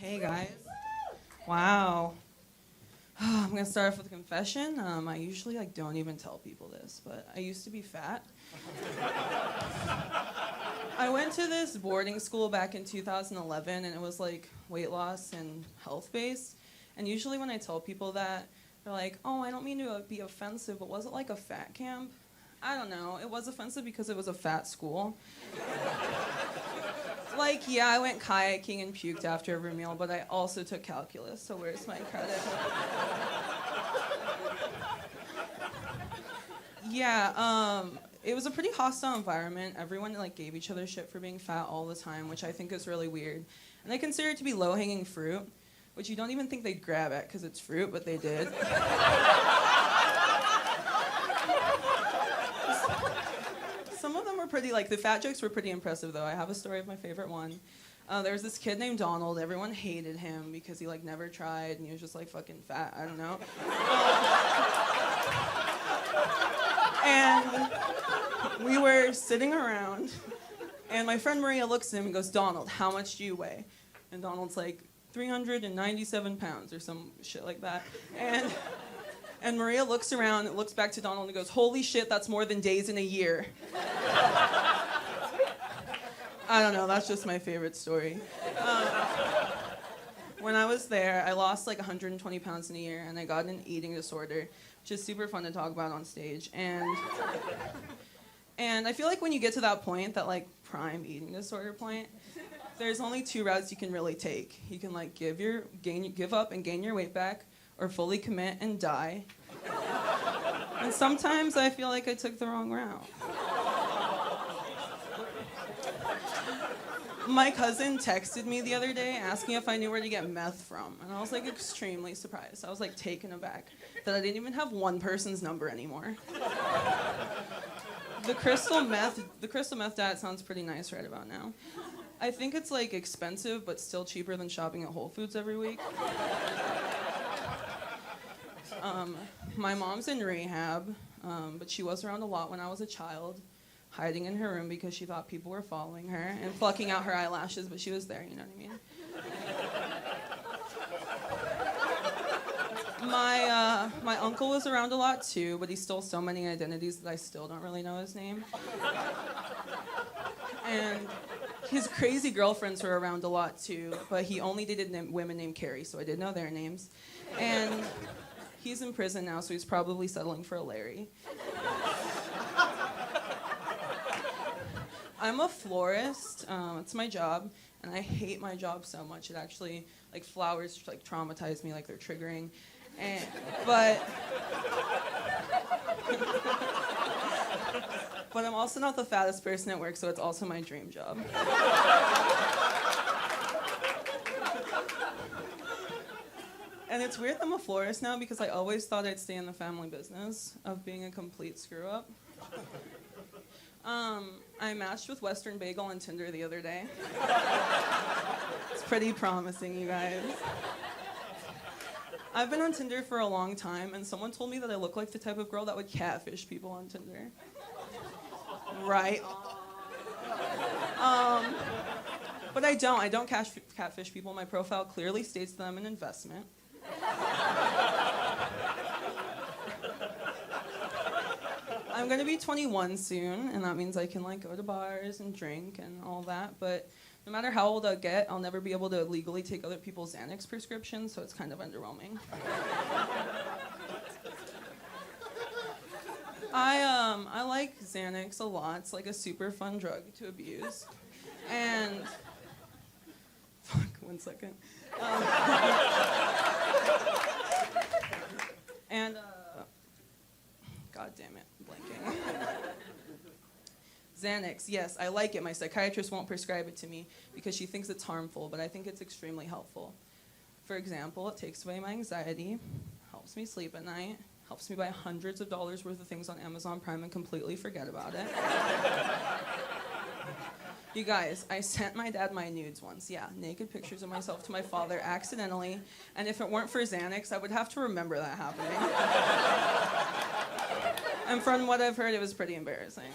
Hey guys. Wow. I'm gonna start off with a confession. I usually don't even tell people this, but I used to be fat. I went to this boarding school back in 2011, and it was like weight loss and health based. And usually when I tell people that, they're like, "Oh, I don't mean to be offensive, but was it like a fat camp?" I don't know. It was offensive because it was a fat school. Yeah, I went kayaking and puked after every meal, but I also took calculus, so where's my credit? Yeah, it was a pretty hostile environment. Everyone gave each other shit for being fat all the time, which I think is really weird. And I consider it to be low-hanging fruit, which you don't even think they'd grab at because it's fruit, but they did. Some of them were pretty, the fat jokes were pretty impressive, though. I have a story of my favorite one. There was this kid named Donald. Everyone hated him because he, never tried, and he was just, fucking fat. I don't know. And we were sitting around, and my friend Maria looks at him and goes, "Donald, how much do you weigh?" And Donald's like, 397 pounds or some shit like that. And Maria looks around, looks back to Donald and goes, "Holy shit, that's more than days in a year." I don't know, that's just my favorite story. When I was there, I lost 120 pounds in a year, and I got an eating disorder, which is super fun to talk about on stage. And I feel like when you get to that point, that prime eating disorder point, there's only two routes you can really take. You can give up and gain your weight back, or fully commit and die. And sometimes I feel like I took the wrong route. My cousin texted me the other day asking if I knew where to get meth from, and I was extremely surprised. I was taken aback that I didn't even have one person's number anymore. The crystal meth diet sounds pretty nice right about now. I think it's expensive, but still cheaper than shopping at Whole Foods every week. My mom's in rehab, but she was around a lot when I was a child, hiding in her room because she thought people were following her and plucking out her eyelashes, but she was there, you know what I mean? My uncle was around a lot too, but he stole so many identities that I still don't really know his name. And his crazy girlfriends were around a lot too, but he only dated women named Corie, so I did know their names. And he's in prison now, so he's probably settling for a Larry. I'm a florist. It's my job, and I hate my job so much. It actually, flowers traumatize me, they're triggering. But I'm also not the fattest person at work, so it's also my dream job. And it's weird I'm a florist now because I always thought I'd stay in the family business of being a complete screw-up. I matched with Western Bagel on Tinder the other day. It's pretty promising, you guys. I've been on Tinder for a long time, and someone told me that I look like the type of girl that would catfish people on Tinder. Right. But I don't catfish people. My profile clearly states that I'm an investment. I'm gonna be 21 soon, and that means I can go to bars and drink and all that, but no matter how old I get, I'll never be able to legally take other people's Xanax prescriptions, so it's kind of underwhelming. I like Xanax a lot. It's a super fun drug to abuse. And fuck, 1 second. God damn it, I'm blanking. Xanax, yes, I like it. My psychiatrist won't prescribe it to me because she thinks it's harmful, but I think it's extremely helpful. For example, it takes away my anxiety, helps me sleep at night, helps me buy hundreds of dollars worth of things on Amazon Prime and completely forget about it. You guys, I sent my dad my nudes once. Yeah, naked pictures of myself to my father accidentally, and if it weren't for Xanax, I would have to remember that happening. And from what I've heard, it was pretty embarrassing.